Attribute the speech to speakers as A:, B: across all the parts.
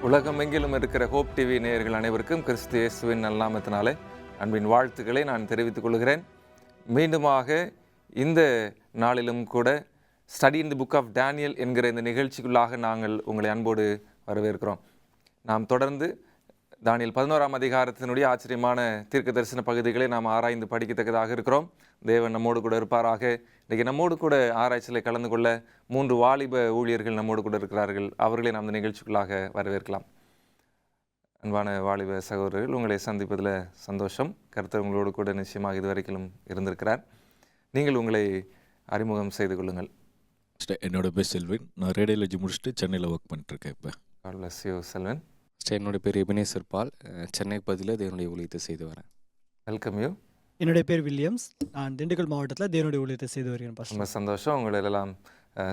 A: உலகமெங்கிலும் இருக்கிற hope TV நேயர்கள் அனைவருக்கும் கிறிஸ்து இயேசுவின் நல்லாமத்தினாலே அன்பின் வாழ்த்துக்களை நான் தெரிவித்துக் கொள்கிறேன். மீண்டுமாக இந்த நாளிலும் கூட study in the book of Daniel என்கிற இந்த நிகழ்ச்சிக்குள்ளாக நாங்கள் உங்களை அன்போடு வரவேற்கிறோம். நாம் தொடர்ந்து தானியேல் 11ஆம் அதிகாரத்தினுடைய ஆச்சரியமான தீர்க்க தரிசன பகுதிகளை நாம் ஆராய்ந்து படிக்கத்தக்கதாக இருக்கிறோம். தேவன் நம்மோடு கூட இருப்பாராக. இன்றைக்கி நம்மோடு கூட ஆராய்ச்சியில் கலந்து கொள்ள 3 வாலிப ஊழியர்கள் நம்மோடு கூட இருக்கிறார்கள். அவர்களை நாம் இந்த நிகழ்ச்சிக்குள்ளாக வரவேற்கலாம். அன்பான வாலிப சகோதரர்கள், உங்களை சந்திப்பதில் சந்தோஷம். கர்த்தர் உங்களோடு கூட நிச்சயமாக இதுவரைக்கும் இருந்திருக்கிறார். நீங்கள் உங்களை அறிமுகம் செய்து கொள்ளுங்கள்.
B: என்னோட பேர் செல்வன். நான் ரேடியாலஜி முடிச்சுட்டு சென்னையில் ஒர்க் பண்ணிட்டுருக்கேன். இப்போ
A: God bless you, செல்வன்.
C: என்னுடைய பேர் எபினேசர் பால். சென்னைக்கு பதிலாக தேவனுடைய ஊழியத்தை செய்து வரேன்.
A: Welcome you.
D: என்னுடைய பேர் வில்லியம்ஸ். நான் திண்டுக்கல் மாவட்டத்தில் தேவனுடைய ஊழியத்தை செய்து வருகிறேன்.
A: ரொம்ப சந்தோஷம் உங்களை எல்லாம்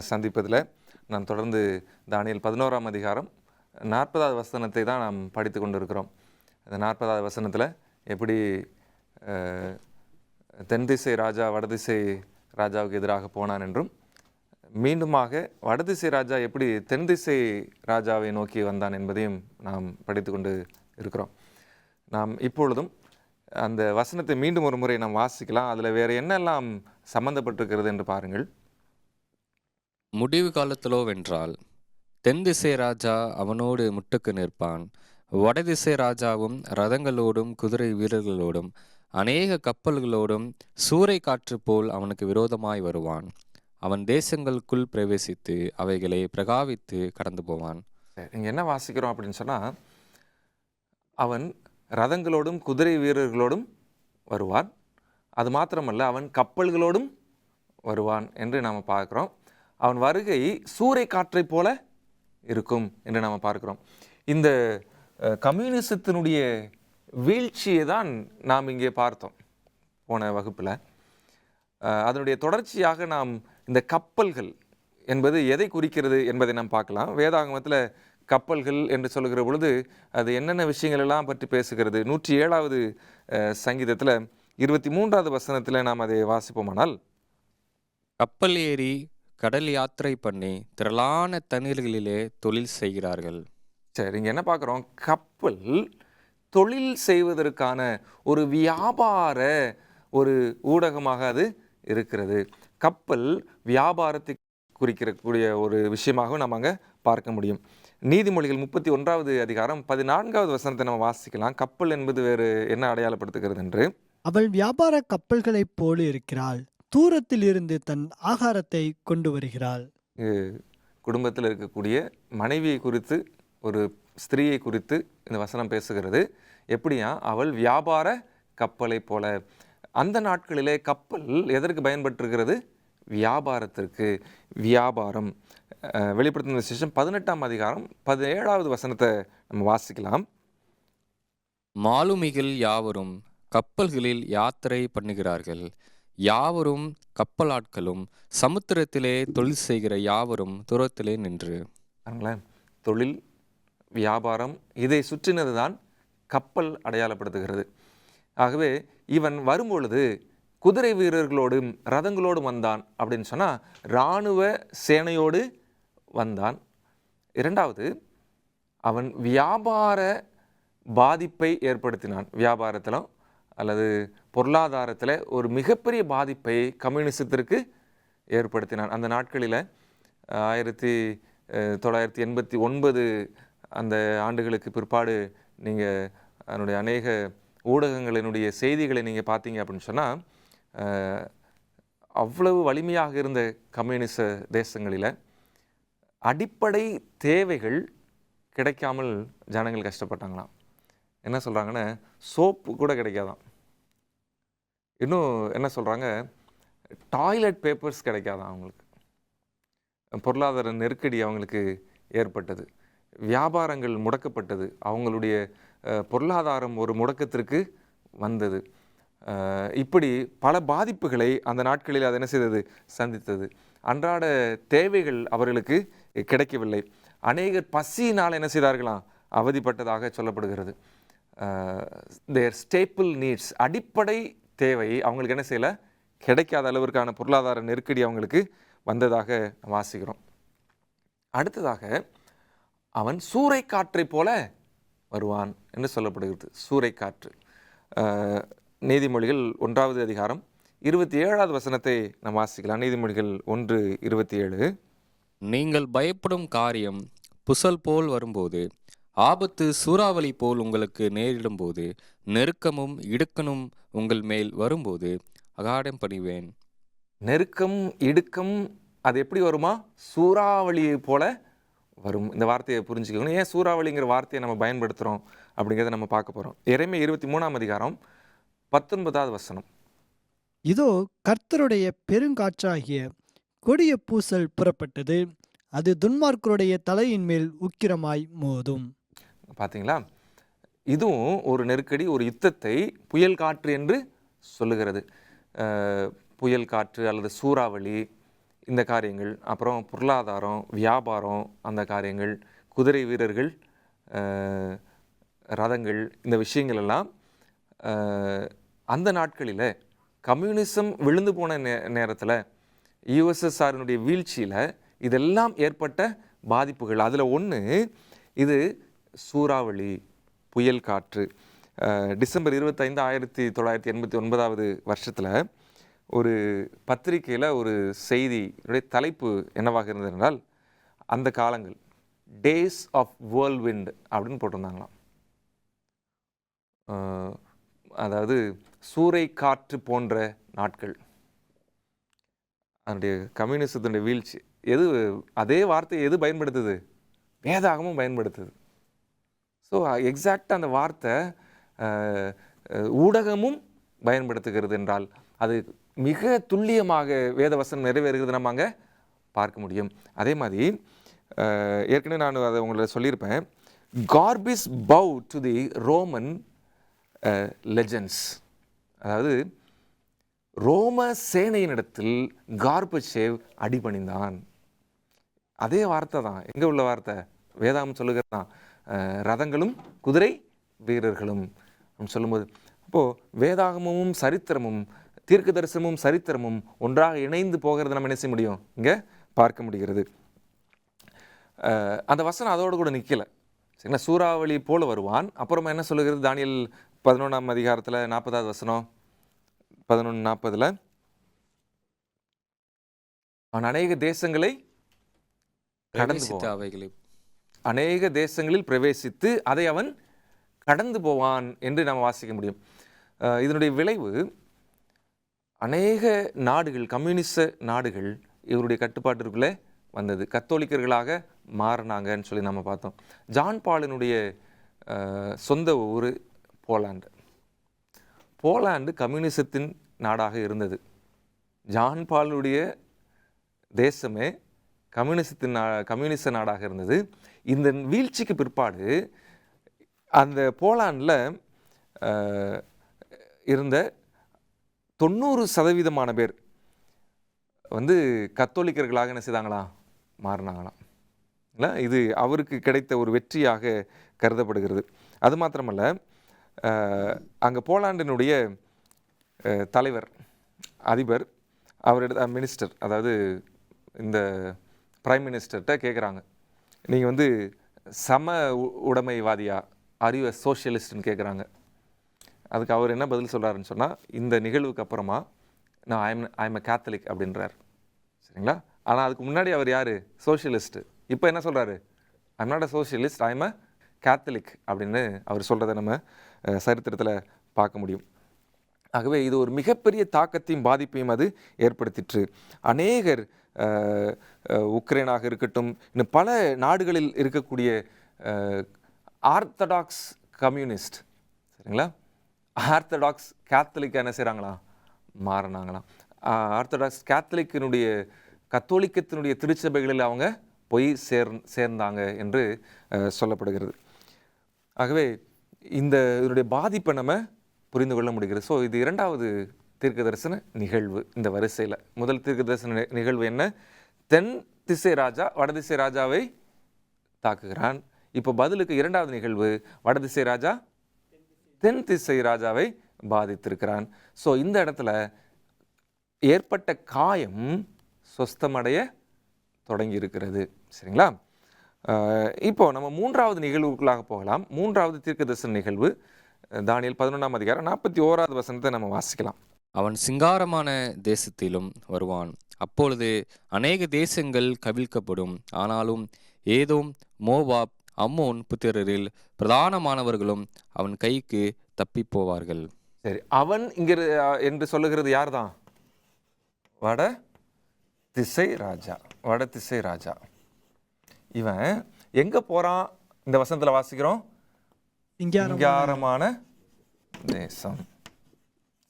A: சந்திப்பதில். நான் தொடர்ந்து தானியேல் 11ஆம் அதிகாரம் 40வது வசனத்தை தான் நாம் படித்து கொண்டிருக்கிறோம். அந்த 40வது வசனத்தில் எப்படி தென் திசை ராஜா வடதிசை ராஜாவுக்கு எதிராக போனான் என்றும், மீண்டுமாக வடதிசை ராஜா எப்படி தென் திசை ராஜாவை நோக்கி வந்தான் என்பதையும் நாம் படித்து கொண்டு இருக்கிறோம். நாம் இப்பொழுதும் அந்த வசனத்தை மீண்டும் ஒரு முறை நாம் வாசிக்கலாம். அதில் வேறு என்னெல்லாம் சம்பந்தப்பட்டிருக்கிறது என்று பாருங்கள்.
C: முடிவு காலத்திலோ வென்றால் தென் திசை ராஜா அவனோடு முட்டுக்கு நிற்பான். வடதிசை ராஜாவும் ரதங்களோடும் குதிரை வீரர்களோடும் அநேக கப்பல்களோடும் சூறை காற்று போல் அவனுக்கு விரோதமாய் வருவான். அவன் தேசங்களுக்குள் பிரவேசித்து அவைகளை பிரகாவித்து கடந்து போவான்.
A: இங்கே என்ன வாசிக்கிறோம் அப்படின்னு சொன்னால், அவன் ரதங்களோடும் குதிரை வீரர்களோடும் வருவான். அது மாத்திரமல்ல, அவன் கப்பல்களோடும் வருவான் என்று நாம் பார்க்குறோம். அவன் வருகை சூறை காற்றை போல இருக்கும் என்று நாம் பார்க்கிறோம். இந்த கம்யூனிசத்தினுடைய வீழ்ச்சியை தான் நாம் இங்கே பார்த்தோம் போன வகுப்பில். அதனுடைய தொடர்ச்சியாக நாம் இந்த கப்பல்கள் என்பது எதை குறிக்கிறது என்பதை நாம் பார்க்கலாம். வேதாகமத்தில் கப்பல்கள் என்று சொல்லுகிற பொழுது அது என்னென்ன விஷயங்கள் எல்லாம் பற்றி பேசுகிறது. 107வது சங்கீதத்தில் 23வது வசனத்தில் நாம் அதை வாசிப்போமானால்,
C: கப்பல் ஏறி கடல் யாத்திரை பண்ணி திரளான தண்ணீர்களிலே தொழில் செய்கிறார்கள்.
A: சரி, இங்கே என்ன பார்க்குறோம்? கப்பல் தொழில் செய்வதற்கான ஒரு வியாபார ஒரு ஊடகமாக அது இருக்கிறது. கப்பல் வியாபாரத்தை குறிக்கக்கூடிய ஒரு விஷயமாக நம்ம அங்கே பார்க்க முடியும். நீதிமொழிகள் 31வது அதிகாரம் 14வது வசனத்தை நம்ம வாசிக்கலாம். கப்பல் என்பது வேறு என்ன அடையாளப்படுத்துகிறது என்று.
D: அவள் வியாபார கப்பல்களைப் போல இருக்கிறாள், தூரத்தில் இருந்து தன் ஆகாரத்தை கொண்டு வருகிறாள்.
A: குடும்பத்தில் இருக்கக்கூடிய மனைவியை குறித்து, ஒரு ஸ்திரீயை குறித்து இந்த வசனம் பேசுகிறது. எப்படியா? அவள் வியாபார கப்பலை போல. அந்த நாட்களிலே கப்பல் எதற்கு பயன்பட்டிருக்கிறது? வியாபாரத்திற்கு. வியாபாரம். வெளிப்படுத்தின விசேஷம் 18ஆம் அதிகாரம் 17வது வசனத்தை நம்ம வாசிக்கலாம்.
C: மாலுமிகள் யாவரும் கப்பல்களில் யாத்திரை பண்ணுகிறார்கள். யாவரும் கப்பலாட்களும் சமுத்திரத்திலே தொழில் செய்கிற யாவரும் தூரத்திலே நின்று.
A: தொழில், வியாபாரம், இதை சுற்றினது தான் கப்பல் அடையாளப்படுத்துகிறது. ஆகவே இவன் வரும்பொழுது குதிரை வீரர்களோடும் ரதங்களோடும் வந்தான் அப்படின்னு சொன்னால் இராணுவ சேனையோடு வந்தான். இரண்டாவது, அவன் வியாபார பாதிப்பை ஏற்படுத்தினான். வியாபாரத்திலும் அல்லது பொருளாதாரத்தில் ஒரு மிகப்பெரிய பாதிப்பை கம்யூனிசத்திற்கு ஏற்படுத்தினான். அந்த நாட்களில் 1989 அந்த ஆண்டுகளுக்கு பிற்பாடு நீங்கள் அதனுடைய அநேக ஊடகங்களினுடைய செய்திகளை நீங்கள் பார்த்தீங்க அப்படின்னு சொன்னால், அவ்வளவு வலிமையாக இருந்த கம்யூனிச தேசங்களில் அடிப்படை தேவைகள் கிடைக்காமல் ஜனங்கள் கஷ்டப்பட்டாங்களாம். என்ன சொல்கிறாங்கன்னா, சோப்பு கூட கிடைக்காதான். இன்னும் என்ன சொல்கிறாங்க, டாய்லெட் பேப்பர்ஸ் கிடைக்காதான் அவங்களுக்கு. பொருளாதார நெருக்கடி அவங்களுக்கு ஏற்பட்டது. வியாபாரங்கள் முடக்கப்பட்டது. அவங்களுடைய பொருளாதாரம் ஒரு முடக்கத்திற்கு வந்தது. இப்படி பல பாதிப்புகளை அந்த நாட்களில் அது என்ன செய்தது? சந்தித்தது. அன்றாட தேவைகள் அவர்களுக்கு கிடைக்கவில்லை. அநேகர் பசியினால் என்ன செய்தார்களாம்? அவதிப்பட்டதாக சொல்லப்படுகிறது. தேர் ஸ்டேபிள் நீட்ஸ், அடிப்படை தேவை அவங்களுக்கு என்ன செய்யலை? கிடைக்காத அளவிற்கான பொருளாதார நெருக்கடி அவங்களுக்கு வந்ததாக வாசிக்கிறோம். அடுத்ததாக அவன் சூறைக்காற்றைப் போல வருவான் என்று சொல்லப்படுகிறது. சூறைக்காற்று. நீதிமொழிகள் 1வது அதிகாரம் 27வது வசனத்தை நாம் வாசிக்கலாம். நீதிமொழிகள் 1:27.
C: நீங்கள் பயப்படும் காரியம் புசல் போல் வரும்போது, ஆபத்து சூறாவளி போல் உங்களுக்கு நேரிடும்போது, நெருக்கமும் இடுக்கணும் உங்கள் மேல் வரும்போது அகாடம் பணிவேன்.
A: நெருக்கம், இடுக்கம் அது எப்படி வருமா? சூறாவளியை போல வரும். இந்த வார்த்தையை புரிஞ்சுக்கணும். ஏன் சூறாவளிங்கிற வார்த்தையை நம்ம பயன்படுத்துகிறோம் அப்படிங்கிறத நம்ம பார்க்க போகிறோம். எரேமியா 23ஆம் அதிகாரம் 19வது வசனம்.
D: இதோ கர்த்தருடைய பெருங்காற்றாகிய கொடிய பூசல் புறப்பட்டது, அது துன்மார்க்கருடைய தலையின் மேல் உக்கிரமாய் மோதும்.
A: பார்த்தீங்களா? இதுவும் ஒரு நெருக்கடி, ஒரு யுத்தத்தை புயல் காற்று என்று சொல்லுகிறது. புயல் காற்று அல்லது சூறாவளி, இந்த காரியங்கள், அப்புறம் பொருளாதாரம், வியாபாரம், அந்த காரியங்கள், குதிரை வீரர்கள், ரதங்கள், இந்த விஷயங்கள் எல்லாம் அந்த நாட்களில் கம்யூனிசம் விழுந்து போன நேரத்தில் யுஎஸ்எஸ்ஆரினுடைய வீழ்ச்சியில் இதெல்லாம் ஏற்பட்ட பாதிப்புகள். அதில் ஒன்று இது சூறாவளி, புயல் காற்று. டிசம்பர் 25, 1989வது வருஷத்தில் ஒரு பத்திரிகையில் ஒரு செய்தியுடைய தலைப்பு என்னவாக இருந்தது என்றால், அந்த காலங்கள் டேஸ் ஆஃப் வேர்ல்விண்ட் அப்படின்னு போட்டிருந்தாங்களாம். அதாவது சூறை காற்று போன்ற நாட்கள். அதனுடைய கம்யூனிசத்தினுடைய வீழ்ச்சி எது, அதே வார்த்தை எது பயன்படுத்துது? வேதாகமும் பயன்படுத்துது. ஸோ எக்ஸாக்டாக அந்த வார்த்தை ஊடகமும் பயன்படுத்துகிறது என்றால் அது மிக துல்லியமாக வேதவசனம் நிறைவேறுகிறது நம்ம அங்கே பார்க்க முடியும். அதே மாதிரி ஏற்கனவே நான் அதை உங்களை சொல்லியிருப்பேன். Corpus bow to the Roman legends. அதாவது ரோம சேனையினிடத்தில் கார்பச்சேவ் அடிபணிந்தான். அதே வார்த்தை தான். எங்கே உள்ள வார்த்தை? வேதாகம் சொல்லுகிறது தான். ரதங்களும் குதிரை வீரர்களும் சொல்லும்போது, அப்போது வேதாகமும் சரித்திரமும் தீர்க்க தரிசனமும் சரித்திரமும் ஒன்றாக இணைந்து போகிறத நம்ம என்ன செய்ய முடியும்? இங்கே பார்க்க முடிகிறது. அந்த வசனம் அதோடு கூட நிற்கலை. சரிங்களா? சூறாவளி போல வருவான். அப்புறமா என்ன சொல்லுகிறது? தானியேல் 11ஆம் அதிகாரத்தில் 40வது வசனம், 11:40, அவன் அநேக தேசங்களை கடந்து போவான், அநேக தேசங்களில் பிரவேசித்து அதை அவன் கடந்து போவான் என்று நாம் வாசிக்க முடியும். இதனுடைய விளைவு அநேக நாடுகள், கம்யூனிச நாடுகள் இவருடைய கட்டுப்பாட்டிற்குள்ளே வந்தது. கத்தோலிக்கர்களாக மாறினாங்கன்னு சொல்லி நம்ம பார்த்தோம். ஜான் பாலினுடைய சொந்த ஊர் போலாண்டு. போலாண்டு கம்யூனிசத்தின் நாடாக இருந்தது. ஜான் பாலுடைய தேசமே கம்யூனிச நாடாக இருந்தது. இந்த வீழ்ச்சிக்கு பிற்பாடு அந்த போலாண்டில் இருந்த 90% பேர் கத்தோலிக்கர்களாக என்ன செய்தாங்களாம்? மாறினாங்களாம். இல்லை, இது அவருக்கு கிடைத்த ஒரு வெற்றியாக கருதப்படுகிறது. அது மாத்திரமல்ல, அங்கே போலாண்டினுடைய தலைவர், அதிபர், அவரிட மினிஸ்டர், அதாவது இந்த பிரைம் மினிஸ்டர்கிட்ட கேட்குறாங்க, நீங்கள் சம உடைமைவாதியா, ஆர் யூ எ சோஷியலிஸ்ட்னு கேட்குறாங்க. அதுக்கு அவர் என்ன பதில் சொல்கிறாருன்னு சொன்னால், இந்த நிகழ்வுக்கு அப்புறமா நான் ஐஎம் எ கேத்தலிக் அப்படின்றார். சரிங்களா? ஆனால் அதுக்கு முன்னாடி அவர் யார்? சோஷியலிஸ்ட்டு. இப்போ என்ன சொல்கிறாரு? I'm not a socialist, I'm a Catholic அப்படின்னு அவர் சொல்கிறத நம்ம சரித்திரத்தில் பார்க்க முடியும். ஆகவே இது ஒரு மிகப்பெரிய தாக்கத்தையும் பாதிப்பையும் அது ஏற்படுத்திற்று. அநேகர் உக்ரைனாக இருக்கட்டும், இன்னும் பல நாடுகளில் இருக்கக்கூடிய ஆர்த்தடாக்ஸ் கம்யூனிஸ்ட், சரிங்களா, ஆர்த்தடாக்ஸ் கேத்தலிக் என்ன செய்கிறாங்களாம்? மாறினாங்களாம். ஆர்த்தடாக்ஸ் கேத்தலிக்கினுடைய கத்தோலிக்கத்தினுடைய திருச்சபைகளில் அவங்க போய் சேர்ந்தாங்க என்று சொல்லப்படுகிறது. ஆகவே இதனுடைய பாதிப்பை நம்ம புரிந்து கொள்ள முடிகிறது. ஸோ இது இரண்டாவது தீர்க்க தரிசன நிகழ்வு இந்த வரிசையில். முதல் தீர்க்க தரிசன நிகழ்வு என்ன? தென் திசை ராஜா வடதிசை ராஜாவை தாக்குகிறான். இப்போ பதிலுக்கு இரண்டாவது நிகழ்வு, வடதிசை ராஜா தென் திசை ராஜாவை பாதித்திருக்கிறான். ஸோ இந்த இடத்துல ஏற்பட்ட காயம் சொஸ்தமடைய தொடங்கி இருக்கிறது. சரிங்களா? இப்போ நம்ம மூன்றாவது நிகழ்வுக்குள்ளாக போகலாம். மூன்றாவது தீர்க்கதரிசன நிகழ்வு தானியேல் 11ஆம் அதிகாரம் 41வது வசனத்தை நம்ம வாசிக்கலாம்.
C: அவன் சிங்காரமான தேசத்திலும் வருவான். அப்பொழுது அநேக தேசங்கள் கவிழ்க்கப்படும். ஆனாலும் ஏதோம், மோவாப், அம்மோன் புத்திரரில் பிரதானமானவர்களும் அவன் கைக்கு தப்பிப் போவார்கள்.
A: சரி, அவன் என்று சொல்லுகிறது யார் தான்? வட திசை ராஜா. வட திசை ராஜா இவன் எங்க போறான்? இந்த வசனத்துல வாசிக்கிறோம், சிங்காரமான தேசம்.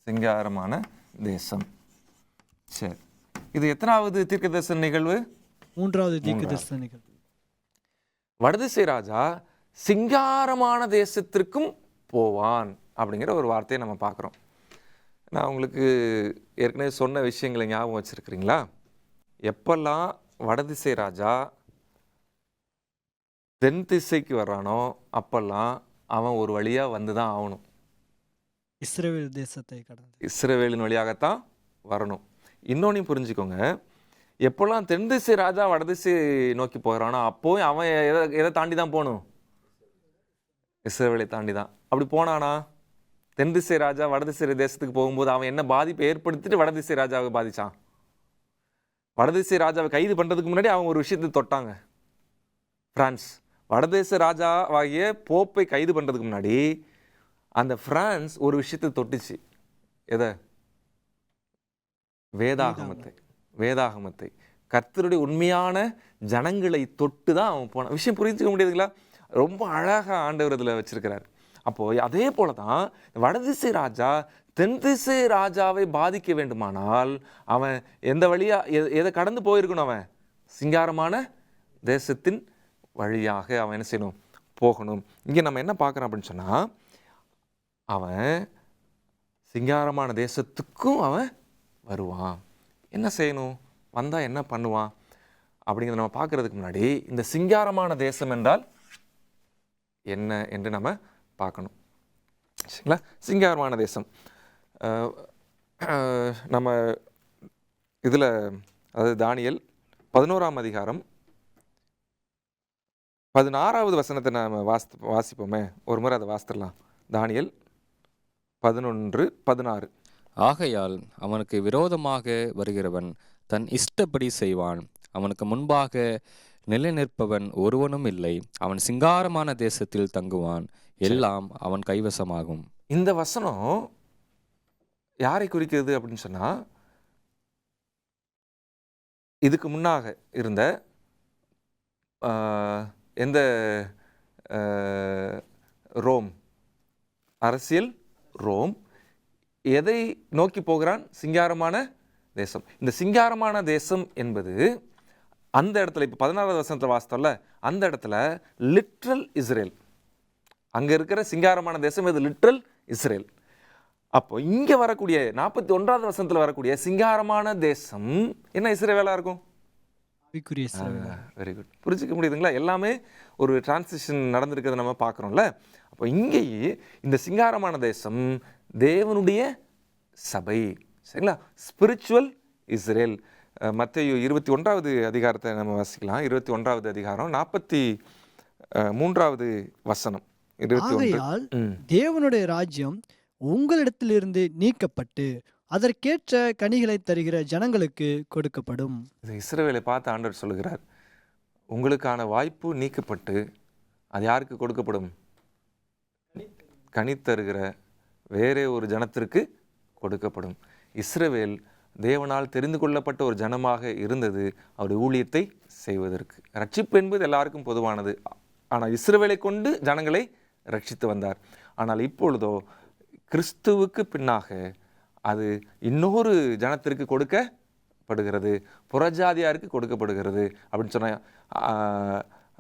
A: சிங்காரமான தேசம். சரி, இது எத்தனாவது தீர்க்கதரிசன நிகழ்வு?
D: மூன்றாவது தீர்க்கதரிசன நிகழ்வு.
A: வடதிசை ராஜா சிங்காரமான தேசத்திற்கும் போவான் அப்படிங்கிற ஒரு வார்த்தையை நம்ம பார்க்குறோம். நான் உங்களுக்கு ஏற்கனவே சொன்ன விஷயங்களை ஞாபகம் வச்சுருக்கிறீங்களா? எப்பெல்லாம் வடதிசை ராஜா தென் திசைக்கு வர்றானோ அப்பெல்லாம் அவன் ஒரு வழியாக வந்து தான் ஆகணும்.
D: இஸ்ரவேல் தேசத்தை கடந்து
A: இஸ்ரவேலின் வழியாகத்தான் வரணும். இன்னொன்னையும் புரிஞ்சுக்கோங்க, எப்போல்லாம் தென் திசை ராஜா வடதிசை நோக்கி போகிறானோ அப்போவும் அவன் எதை தாண்டி தான் போகணும்? இஸ்ரவேலை தாண்டி தான். அப்படி போனானா? தென் திசை ராஜா வடதிசை தேசத்துக்கு போகும்போது அவன் என்ன பாதிப்பை ஏற்படுத்திட்டு வடதிசை ராஜாவை பாதிச்சான்? வடதிசை ராஜாவை கைது பண்ணுறதுக்கு முன்னாடி அவன் ஒரு விஷயத்தை தொட்டாங்க. பிரான்ஸ் வடதேச ராஜாவாகிய போப்பை கைது பண்ணுறதுக்கு முன்னாடி அந்த பிரான்ஸ் ஒரு விஷயத்தை தொட்டுச்சு. எதை? வேதாகமத்தை. வேதாகமத்தை, கர்த்தருடைய உண்மையான ஜனங்களை தொட்டு தான் அவன் போனான். விஷயம் புரிஞ்சுக்க முடியாதுங்களா? ரொம்ப அழகாக ஆண்டவர் இதில் வச்சிருக்கிறார். அப்போது அதே போல தான் வடதிசை ராஜா தென் திசை ராஜாவை பாதிக்க வேண்டுமானால் அவன் எந்த வழியாக எதை கடந்து போயிருக்கணும்? அவன் சிங்காரமான தேசத்தின் வழியாக அவன் என்ன செய்யணும்? போகணும். இங்கே நம்ம என்ன பார்க்குறோம் அப்படின்னு சொன்னால், அவன் சிங்காரமான தேசத்துக்கும் அவன் வருவான். என்ன செய்யணும்? வந்தால் என்ன பண்ணுவான் அப்படிங்கிறத நம்ம பார்க்குறதுக்கு முன்னாடி இந்த சிங்காரமான தேசம் என்றால் என்ன என்று நம்ம பார்க்கணும். சரிங்களா? சிங்காரமான தேசம் நம்ம இதில், அதாவது தானியேல் 11ஆம் அதிகாரம் 16வது வசனத்தை நாம் வாசிப்போமே. ஒரு முறை அதை வாசித்துடலாம். தானியேல் 11:16.
C: ஆகையால் அவனுக்கு விரோதமாக வருகிறவன் தன் இஷ்டப்படி செய்வான். அவனுக்கு முன்பாக நிலை நிற்பவன் ஒருவனும் இல்லை. அவன் சிங்காரமான தேசத்தில் தங்குவான். எல்லாம் அவன் கைவசமாகும்.
A: இந்த வசனம் யாரை குறிக்கிறது அப்படின்னு சொன்னால், இதுக்கு முன்னாக இருந்த எந்த ரோம் அரசியல், ரோம் எதை நோக்கி போகிறான்? சிங்காரமான தேசம். இந்த சிங்காரமான தேசம் என்பது அந்த இடத்துல இப்போ 16வது வசனத்தில் வாசித்தோம்ல, அந்த இடத்துல லிட்ரல் இஸ்ரேல். அங்கே இருக்கிற சிங்காரமான தேசம் இது லிட்ரல் இஸ்ரேல். அப்போ இங்கே வரக்கூடிய 41வது வசனத்தில் வரக்கூடிய சிங்காரமான தேசம் என்ன இஸ்ரேவேலாக இருக்கும்? Very good. புரிஞ்சிக்க முடியுதுங்களா? எல்லாமே ஒரு டிரான்சிஷன் நடந்திருக்கிறத நம்ம பார்க்குறோம்ல. அப்போ இங்கேயே இந்த சிங்காரமான தேசம் தேவனுடைய சபை. சரிங்களா? Spiritual Israel. மத்தேயு 21வது அதிகாரத்தை நம்ம வாசிக்கலாம். 21வது அதிகாரம் 43வது வசனம்.
D: ஆகையால் தேவனுடைய ராஜ்யம் உங்களிடத்திலிருந்து நீக்கப்பட்டு அதற்கேற்ற கனிகளை தருகிற ஜனங்களுக்கு கொடுக்கப்படும்.
A: இஸ்ரவேலை பார்த்து ஆண்டவர் சொல்லுகிறார், உங்களுக்கான வாய்ப்பு நீக்கப்பட்டு அது யாருக்கு கொடுக்கப்படும்? கனி தருகிற வேறே ஒரு ஜனத்திற்கு கொடுக்கப்படும். இஸ்ரவேல் தேவனால் தெரிந்து கொள்ளப்பட்ட ஒரு ஜனமாக இருந்தது அவருடைய ஊழியத்தை செய்வதற்கு. ரட்சிப்பு என்பது எல்லாருக்கும் பொதுவானது. ஆனால் இஸ்ரவேலை கொண்டு ஜனங்களை ரட்சித்து வந்தார். ஆனால் இப்பொழுதோ கிறிஸ்துவுக்கு பின்னாக அது இன்னொரு ஜனத்திற்கு கொடுக்கப்படுகிறது, புறஜாதியாருக்கு கொடுக்கப்படுகிறது அப்படின்னு சொன்ன,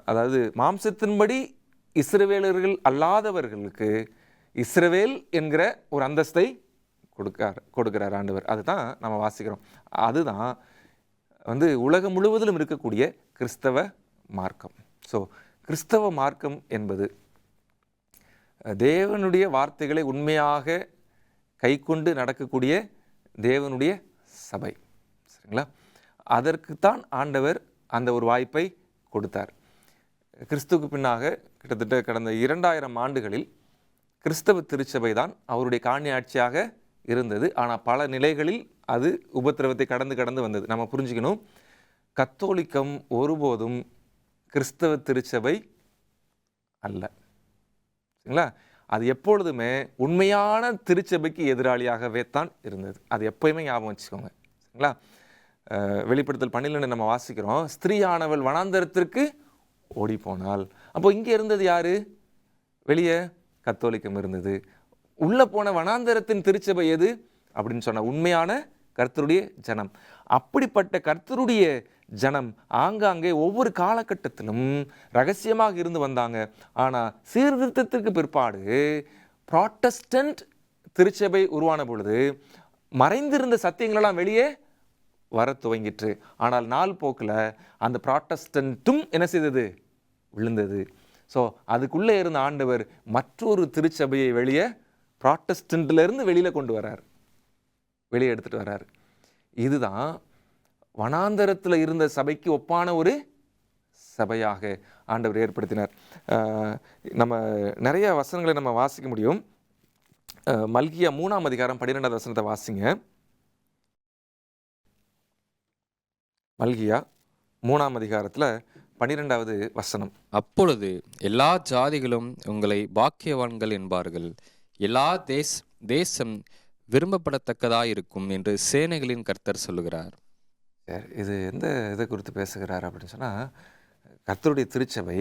A: அதாவது மாம்சத்தின்படி இஸ்ரவேலர்கள் அல்லாதவர்களுக்கு இஸ்ரவேல் என்கிற ஒரு அந்தஸ்தை கொடுக்கிறார் ஆண்டவர். அதுதான் நம்ம வாசிக்கிறோம். அதுதான் உலகம் முழுவதிலும் இருக்கக்கூடிய கிறிஸ்தவ மார்க்கம். ஸோ கிறிஸ்தவ மார்க்கம் என்பது தேவனுடைய வார்த்தைகளை உண்மையாக கைக்கொண்டு நடக்கக்கூடிய தேவனுடைய சபை. சரிங்களா? அதற்குத்தான் ஆண்டவர் அந்த ஒரு வாய்ப்பை கொடுத்தார். கிறிஸ்துவுக்கு பின்னாக கிட்டத்தட்ட கடந்த 2000 ஆண்டுகளில் கிறிஸ்தவ திருச்சபை தான் அவருடைய காணி ஆட்சியாக இருந்தது. ஆனால் பல நிலைகளில் அது உபத்திரவத்தை கடந்து வந்தது. நம்ம புரிஞ்சுக்கணும், கத்தோலிக்கம் ஒருபோதும் கிறிஸ்தவ திருச்சபை அல்ல. சரிங்களா? அது எப்பொழுதுமே உண்மையான திருச்சபைக்கு எதிராளியாகவே தான் இருந்தது. அது எப்பயுமே ஞாபகம் வச்சுக்கோங்க. சரிங்களா? வெளிப்படுத்தல் 12 நம்ம வாசிக்கிறோம், ஸ்திரீயானவள் வனாந்தரத்திற்கு ஓடி போனாள். அப்போ இங்கே இருந்தது யாரு? வெளியே கத்தோலிக்கம் இருந்தது. உள்ளே போன வனாந்தரத்தின் திருச்சபை எது அப்படின்னு சொன்ன உண்மையான கர்த்தருடைய ஜனம். அப்படிப்பட்ட கர்த்தருடைய ஜனம் ஆங்காங்கே ஒவ்வொரு காலகட்டத்திலும் ரகசியமாக இருந்து வந்தாங்க. ஆனால் சீர்திருத்தத்திற்கு பிற்பாடு புராட்டஸ்டன்ட் திருச்சபை உருவான பொழுது மறைந்திருந்த சத்தியங்களெல்லாம் வெளியே வர துவங்கிற்று. ஆனால் நாள் போக்கில் அந்த புராட்டஸ்டன்ட்டும் என்ன செய்தது? விழுந்தது. ஸோ அதுக்குள்ளே இருந்த ஆண்டவர் மற்றொரு திருச்சபையை வெளியே புராட்டஸ்டன்ட்லேருந்து வெளியில் கொண்டு வரார், வெளியே எடுத்துகிட்டு வர்றார். இதுதான் வனாந்தரத்தில் இருந்த சபைக்கு ஒப்பான ஒரு சபையாக ஆண்டவர் ஏற்படுத்தினார். நம்ம நிறைய வசனங்களை நம்ம வாசிக்க முடியும். மல்கியா 3ஆம் அதிகாரம் 12வது வசனத்தை வாசிங்க. மல்கியா 3ஆம் அதிகாரத்தில் 12வது வசனம்.
C: அப்பொழுது எல்லா ஜாதிகளும் உங்களை பாக்கியவான்கள் என்பார்கள், எல்லா தேசம் விரும்பப்படத்தக்கதாயிருக்கும் என்று சேனைகளின் கர்த்தர் சொல்லுகிறார்.
A: இது எந்த இதை குறித்து பேசுகிறார் அப்படின்னு சொன்னால், கர்த்தருடைய திருச்சபை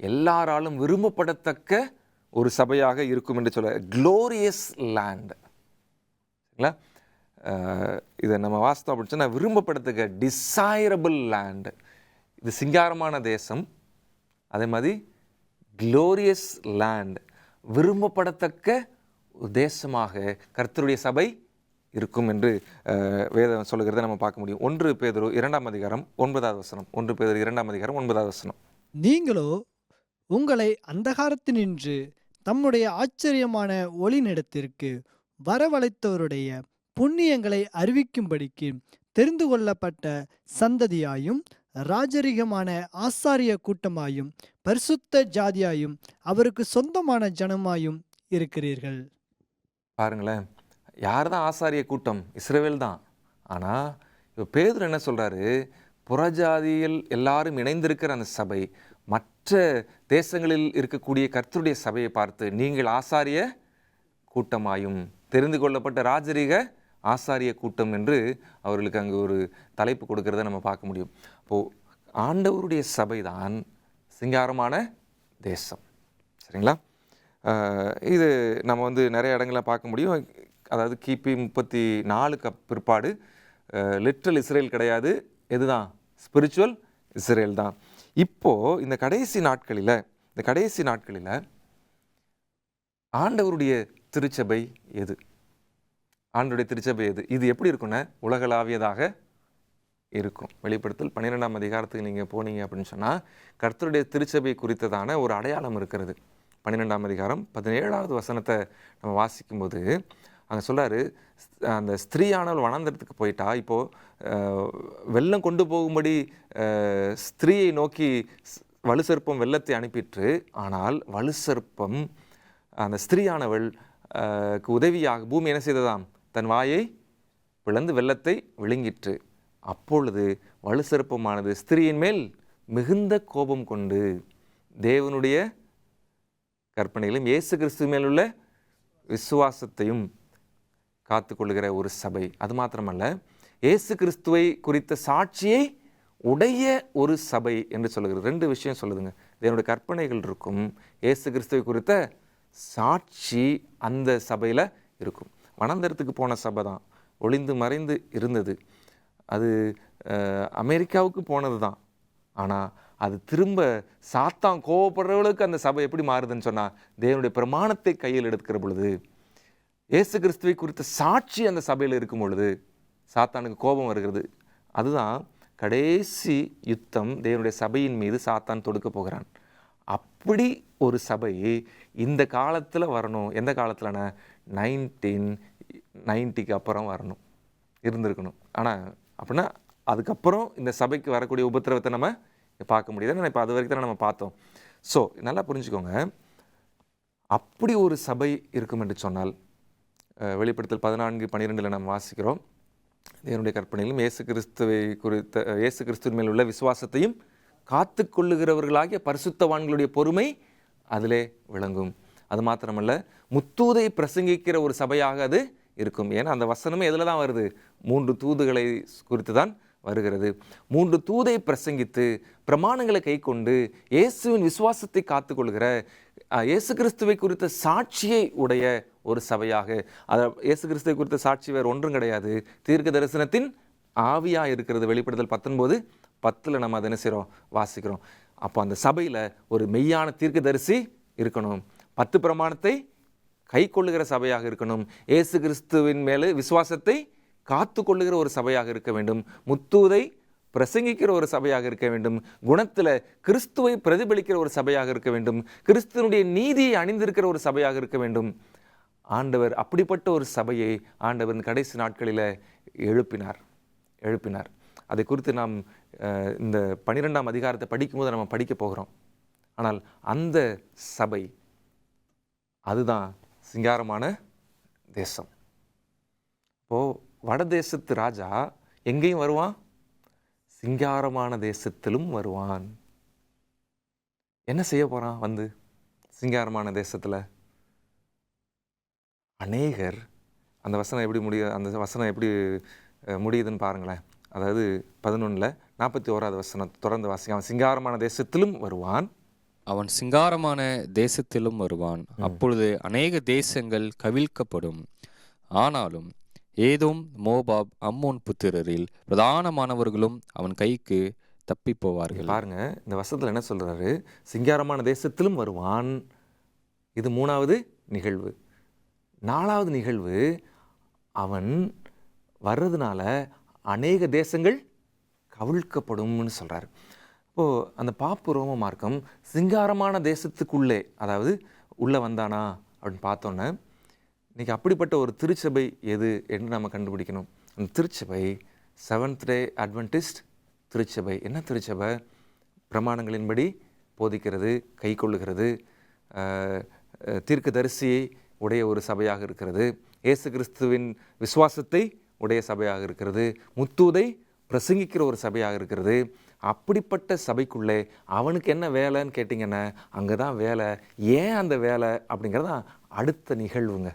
A: எல்லாராலும் விரும்பப்படத்தக்க ஒரு சபையாக இருக்கும் என்று சொல்ல, க்ளோரியஸ் லேண்ட். சரிங்களா? இதை நம்ம வாசித்தோம் அப்படின்னு சொன்னால், விரும்பப்படத்தக்க டிசைரபிள் லேண்ட். இது சிங்காரமான தேசம். அதே மாதிரி க்ளோரியஸ் லேண்ட், விரும்பப்படத்தக்க தேசமாக கர்த்தருடைய சபை இருக்கும் என்று வேதம் சொல்லுகிறத நம்ம பார்க்க முடியும். 1 பேதுரு 2ஆம் அதிகாரம் 9வது வசனம். 1 பேதுரு 2ஆம் அதிகாரம் 9வது வசனம்.
D: நீங்களோ உங்களை அந்தகாரத்தினின்று தம்முடைய ஆச்சரியமான ஒளிநிடத்திற்கு வரவழைத்தவருடைய புண்ணியங்களை அறிவிக்கும்படிக்கு தெரிந்து கொள்ளப்பட்ட சந்ததியாயும் ராஜரிகமான ஆசாரிய கூட்டமாயும் பரிசுத்த ஜாதியாயும் அவருக்கு சொந்தமான ஜனமாயும் இருக்கிறீர்கள்.
A: பாருங்களேன், யார் தான் ஆசாரிய கூட்டம்? இஸ்ரவேல் தான். ஆனால் இப்போ பேதுரு என்ன சொல்கிறாரு? புறஜாதியில் எல்லாரும் இணைந்திருக்கிற அந்த சபை, மற்ற தேசங்களில் இருக்கக்கூடிய கர்த்தருடைய சபையை பார்த்து, நீங்கள் ஆசாரிய கூட்டமாயும் தெரிந்து கொள்ளப்பட்ட ராஜரீக ஆசாரிய கூட்டம் என்று அவர்களுக்கு அங்கே ஒரு தலைப்பு கொடுக்கறத நம்ம பார்க்க முடியும். அப்போது ஆண்டவருடைய சபை தான் சிங்காரமான தேசம். சரிங்களா? இது நம்ம நிறைய இடங்களில் பார்க்க முடியும். அதாவது கிபி 34க்கு பிற்பாடு லிட்ரல் இஸ்ரேல் கிடையாது, எதுதான்? ஸ்பிரிச்சுவல் இஸ்ரேல் தான். இப்போது இந்த கடைசி நாட்களில் ஆண்டவருடைய திருச்சபை எது? ஆண்டவருடைய திருச்சபை எது? இது எப்படி இருக்குன்னா, உலகளாவியதாக இருக்கும். வெளிப்படுத்தல் 12ஆம் அதிகாரத்துக்கு நீங்கள் போனீங்க அப்படின்னு சொன்னால், கர்த்தருடைய திருச்சபை குறித்ததான ஒரு அடையாளம் இருக்கிறது. 12ஆம் அதிகாரம் 17வது வசனத்தை நம்ம வாசிக்கும்போது அங்கே சொல்கிறாரு, அந்த ஸ்திரீயானவள் வனாந்தரத்துக்கு போயிட்டா. இப்போது வெள்ளம் கொண்டு போகும்படி ஸ்திரீயை நோக்கி வலுசற்பம் வெள்ளத்தை அனுப்பிற்று. ஆனால் வலுசற்பம் அந்த ஸ்திரீயானவள் உதவியாக பூமி என்ன செய்ததாம்? தன் வாயை பிளந்து வெள்ளத்தை விழுங்கிற்று. அப்பொழுது வலுசற்பமானது ஸ்திரீயின் மேல் மிகுந்த கோபம் கொண்டு தேவனுடைய கற்பனையிலும் இயேசு கிறிஸ்து மேலுள்ள விசுவாசத்தையும் காத்து கொள்ளுகிற ஒரு சபை. அது மாத்திரமல்ல, இயேசு கிறிஸ்துவை குறித்த சாட்சியை உடைய ஒரு சபை என்று சொல்லுகிறது. 2 விஷயம் சொல்லுதுங்க. தேவனுடைய கற்பனைகள் இருக்கும், இயேசு கிறிஸ்துவை குறித்த சாட்சி அந்த சபையில் இருக்கும். வனாந்தரத்துக்கு போன சபை தான், ஒளிந்து மறைந்து இருந்தது. அது அமெரிக்காவுக்கு போனது தான். ஆனால் அது திரும்ப சாத்தான் கோவப்படுறவளுக்கு அந்த சபை எப்படி மாறுதுன்னு சொன்னால், தேவனுடைய பிரமாணத்தை கையில் எடுக்கிற பொழுது, இயேசு கிறிஸ்துவை குறித்த சாட்சி அந்த சபையில் இருக்கும் பொழுது சாத்தானுக்கு கோபம் வருகிறது. அதுதான் கடைசி யுத்தம் தேவனுடைய சபையின் மீது சாத்தான் தொடுக்க போகிறான். அப்படி ஒரு சபை இந்த காலத்தில் வரணும். எந்த காலத்தில்னா 1990க்கு அப்புறம் வரணும், இருந்திருக்கணும். ஆனால் அப்படின்னா அதுக்கப்புறம் இந்த சபைக்கு வரக்கூடிய உபத்திரவத்தை நம்ம பார்க்க முடியுது. ஏன்னா இப்போ அது வரைக்கும் தானே நம்ம பார்த்தோம். ஸோ நல்லா புரிஞ்சுக்கோங்க, அப்படி ஒரு சபை இருக்கும் என்று சொன்னால், வெளிப்படுத்தல் 14:12 நம்ம வாசிக்கிறோம், தேவனுடைய கற்பனையிலும் இயேசு கிறிஸ்துவின் மேல் உள்ள விசுவாசத்தையும் காத்து கொள்ளுகிறவர்களாகிய பரிசுத்தவான்களுடைய பொறுமை அதிலே விளங்கும். அது மாத்திரமல்ல, முத்தூதை பிரசங்கிக்கிற ஒரு சபையாக அது இருக்கும். ஏன்னா அந்த வசனமே எதில் தான் வருது? 3 தூதுகளை குறித்து தான் வருகிறது. 3 தூதை பிரசங்கித்து பிரமாணங்களை கை கொண்டு இயேசுவின் விசுவாசத்தை காத்துக்கொள்கிற, இயேசு கிறிஸ்துவை குறித்த சாட்சியை உடைய ஒரு சபையாக, இயேசு கிறிஸ்துவை குறித்த சாட்சி வேறு ஒன்றும் கிடையாது, தீர்க்க தரிசனத்தின் ஆவியாக இருக்கிறது. வெளிப்படுத்தல் 19:10 நம்ம அதை என்ன செய்கிறோம்? வாசிக்கிறோம். அப்போ அந்த சபையில் ஒரு மெய்யான தீர்க்கதரிசி இருக்கணும், 10 பிரமாணத்தை கை கொள்ளுகிற சபையாக இருக்கணும், இயேசு கிறிஸ்துவின் மேலே விசுவாசத்தை காத்து கொள்ளுகிற ஒரு சபையாக இருக்க வேண்டும், முத்தூதை பிரசங்கிக்கிற ஒரு சபையாக இருக்க வேண்டும், குணத்தில் கிறிஸ்துவை பிரதிபலிக்கிற ஒரு சபையாக இருக்க வேண்டும், கிறிஸ்துவனுடைய நீதியை அணிந்திருக்கிற ஒரு சபையாக இருக்க வேண்டும். ஆண்டவர் அப்படிப்பட்ட ஒரு சபையை ஆண்டவர் கடைசி நாட்களில் எழுப்பினார். அதை குறித்து நாம் இந்த 12ஆம் அதிகாரத்தை படிக்கும்போது நம்ம படிக்க போகிறோம். ஆனால் அந்த சபை அதுதான் சிங்காரமான தேசம். இப்போது வடதேசத்து ராஜா எங்கேயும் வருவான், சிங்காரமான தேசத்திலும் வருவான். என்ன செய்ய போகிறான் வந்து சிங்காரமான தேசத்தில்? அநேகர், அந்த வசனம் எப்படி முடியுதுன்னு பாருங்களேன். அதாவது 11:41 வசனம் தொடர்ந்து வாசிங்க. அவன் சிங்காரமான தேசத்திலும் வருவான்,
C: அவன் சிங்காரமான தேசத்திலும் வருவான். அப்பொழுது அநேக தேசங்கள் கவிழ்க்கப்படும். ஆனாலும் ஏதோம், மோபாப், அம்மோன் புத்திரரில் பிரதானமானவர்களும் அவன் கைக்கு தப்பி போவார்கள்.
A: பாருங்க, இந்த வசனத்தில் என்ன சொல்றாரு? சிங்காரமான தேசத்திலும் வருவான். இது 3வது நிகழ்வு. 4வது நிகழ்வு, அவன் வர்றதுனால அநேக தேசங்கள் கவிழ்க்கப்படும்னு சொல்றாரு. இப்போது அந்த பாப்பு ரோம மார்க்கம் சிங்காரமான தேசத்துக்குள்ளே, அதாவது உள்ளே வந்தானா அப்படின்னு பார்த்தோன்னே, இன்றைக்கி அப்படிப்பட்ட ஒரு திருச்சபை எது என்று நம்ம கண்டுபிடிக்கணும். அந்த திருச்சபை செவன்த் டே அட்வென்டிஸ்ட் திருச்சபை. என்ன திருச்சபை? பிரமாணங்களின்படி போதிக்கிறது, கை கொள்ளுகிறது, தீர்க்கதரிசியை உடைய ஒரு சபையாக இருக்கிறது, இயேசு கிறிஸ்துவின் விசுவாசத்தை உடைய சபையாக இருக்கிறது, முத்தூதை பிரசங்கிக்கிற ஒரு சபையாக இருக்கிறது. அப்படிப்பட்ட சபைக்குள்ளே அவனுக்கு என்ன வேலைன்னு கேட்டிங்கன்னா, அங்கே தான் வேலை. ஏன் அந்த வேலை அப்படிங்கிறதான் அடுத்த நிகழ்வுங்க.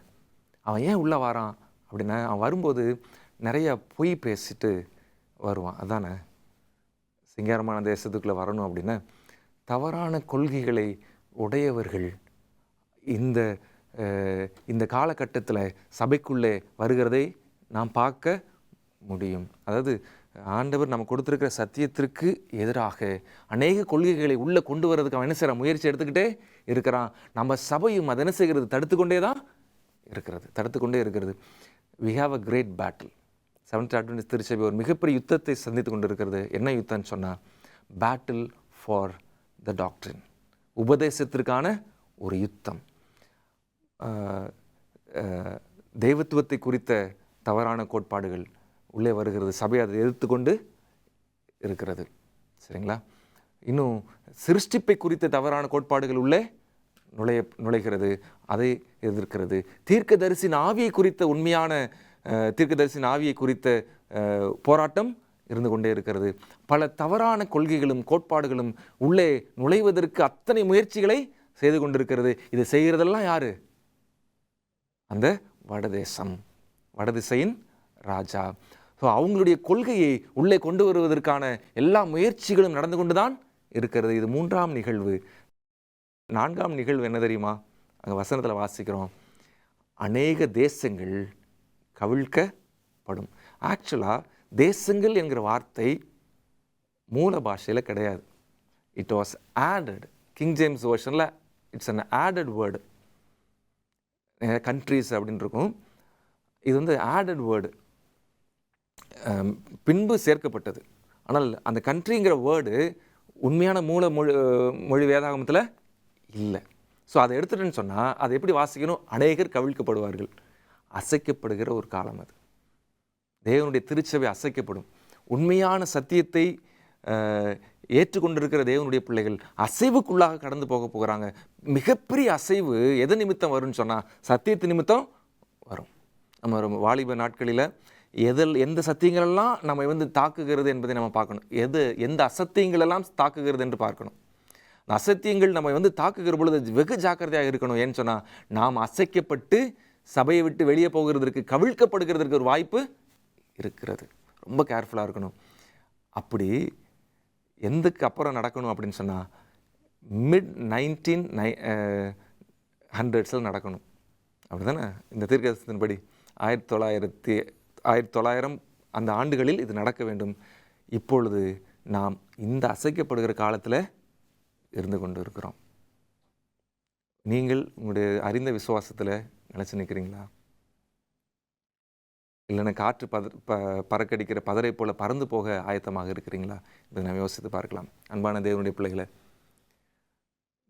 A: அவன் ஏன் உள்ளே வரான் அப்படின்னா, அவன் வரும்போது நிறைய பொய் பேசிட்டு வருவான். அதானே சிங்காரமான தேசத்துக்குள்ளே வரணும் அப்படின்னா, தவறான கொள்கைகளை உடையவர்கள் இந்த காலகட்டத்தில் சபைக்குள்ளே வருகிறதை நாம் பார்க்க முடியும். அதாவது ஆண்டவர் நம்ம கொடுத்துருக்கிற சத்தியத்திற்கு எதிராக அநேக கொள்கைகளை உள்ளே கொண்டு வர்றதுக்கு அவன் என்ன செய்கிறான்? முயற்சி எடுத்துக்கிட்டே இருக்கிறான். நம்ம சபையும் அதை என்ன செய்கிறது? தடுத்துக்கொண்டே இருக்கிறது. we have a great battle. Seventh Adventist திருச்சபை ஒரு மிகப்பெரிய யுத்தத்தை சந்தித்து கொண்டு இருக்கிறது. என்ன யுத்தம்னு சொன்னால், பேட்டில் ஃபார் த டாக்ட்ரின், உபதேசத்திற்கான ஒரு யுத்தம். தெய்வத்துவத்தை குறித்த தவறான கோட்பாடுகள் உள்ளே வருகிறது, சபை அதை எதிர்த்து கொண்டு இருக்கிறது. சரிங்களா? இன்னும் சிருஷ்டிப்பை குறித்த தவறான கோட்பாடுகள் உள்ளே நுழைகிறது, அதை எதிர்க்கிறது. தீர்க்கதரிசின் ஆவியை குறித்த உண்மையான தீர்க்கதரிசின் ஆவியை குறித்த போராட்டம் இருந்து கொண்டே இருக்கிறது. பல தவறான கொள்கைகளும் கோட்பாடுகளும் உள்ளே நுழைவதற்கு அத்தனை முயற்சிகளை செய்து கொண்டிருக்கிறது. இதை செய்கிறதெல்லாம் யாரு? அந்த வடதிசையின் ராஜா. ஸோ அவங்களுடைய கொள்கையை உள்ளே கொண்டு வருவதற்கான எல்லா முயற்சிகளும் நடந்து கொண்டு தான் இருக்கிறது. இது 3ஆம் நிகழ்வு. 4ஆம் நிகழ்வு என்ன தெரியுமா? அங்கே வசனத்தில் வாசிக்கிறோம், அநேக தேசங்கள் கவிழ்க்கப்படும். ஆக்சுவலாக தேசங்கள் என்கிற வார்த்தை மூல பாஷையில் கிடையாது. It was added. King James வெர்ஷனில் it's an added word. Countries அப்படின்னு இருக்கும். இது வந்து ஆடட் வேர்டு, பின்பு சேர்க்கப்பட்டது. ஆனால் அந்த கண்ட்ரிங்கிற வேர்டு உண்மையான மொழி வேதாகமத்தில் இல்லை. ஸோ அதை எடுத்துட்டேன்னு சொன்னால் அதை எப்படி வாசிக்கணும்? அநேகர் கவிழ்க்கப்படுவார்கள். அசைக்கப்படுகிற ஒரு காலம் அது. தேவனுடைய திருச்சபை அசைக்கப்படும். உண்மையான சத்தியத்தை ஏற்றுக்கொண்டிருக்கிற தேவனுடைய பிள்ளைகள் அசைவுக்குள்ளாக கடந்து போகிறாங்க. மிகப்பெரிய அசைவு எது நிமித்தம் வரும்னு சொன்னால் சத்தியத்து நிமித்தம் வரும். நம்ம வாலிப நாட்களில் எந்த சத்தியங்களெல்லாம் நம்ம தாக்குகிறது என்பதை நம்ம பார்க்கணும். எந்த அசத்தியங்களெல்லாம் தாக்குகிறது என்று பார்க்கணும். அந்த அசத்தியங்கள் நம்ம தாக்குகிற பொழுது வெகு ஜாக்கிரதையாக இருக்கணும். ஏன்னு சொன்னால் நாம் அசைக்கப்பட்டு சபையை விட்டு வெளியே போகிறதற்கு, கவிழ்க்கப்படுகிறதற்கு ஒரு வாய்ப்பு இருக்கிறது. ரொம்ப கேர்ஃபுல்லாக இருக்கணும். அப்படி எதுக்கு அப்புறம் நடக்கணும் அப்படின்னு சொன்னால் mid-1900s நடக்கணும். அப்படி தானே இந்த தீர்க்கதரிசனத்தின்படி 1900 அந்த ஆண்டுகளில் இது நடக்க வேண்டும். இப்பொழுது நாம் இந்த அசைக்கப்படுகிற காலத்தில் இருந்து கொண்டு இருக்கிறோம். நீங்கள் உங்களுடைய அறிந்த விசுவாசத்தில் நினச்சி நிற்கிறீங்களா? இல்லைன்னா காற்று பறக்கடிக்கிற பதரை போல பறந்து போக ஆயத்தமாக இருக்கிறீங்களா? இதை நாம் யோசித்து பார்க்கலாம். அன்பான தேவனுடைய பிள்ளைகளை,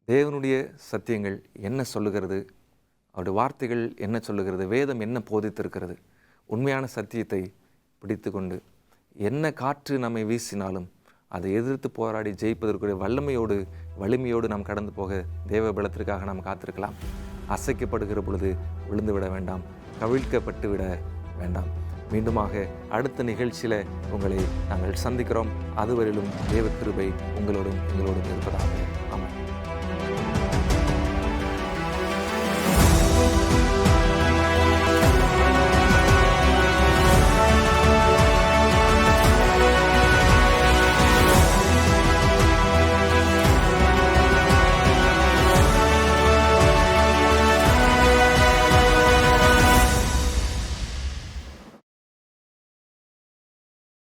A: தேவனுடைய சத்தியங்கள் என்ன சொல்லுகிறது, அவருடைய வார்த்தைகள் என்ன சொல்லுகிறது, வேதம் என்ன போதித்திருக்கிறது, உண்மையான சத்தியத்தை பிடித்து கொண்டு என்ன காற்று நம்மை வீசினாலும் அதை எதிர்த்து போராடி ஜெயிப்பதற்குரிய வலிமையோடு நாம் கடந்து போக தேவ பலத்திற்காக நாம் காத்திருக்கலாம். அசைக்கப்படுகிற பொழுது விழுந்து விட வேண்டாம், கவிழ்க்கப்பட்டு விட வேண்டாம். மீண்டுமாக அடுத்த நிகழ்ச்சியில் உங்களை நாங்கள் சந்திக்கிறோம். அதுவரையிலும் தேவ கிருபை உங்களோடும் இருப்பதாக. ஆமென்.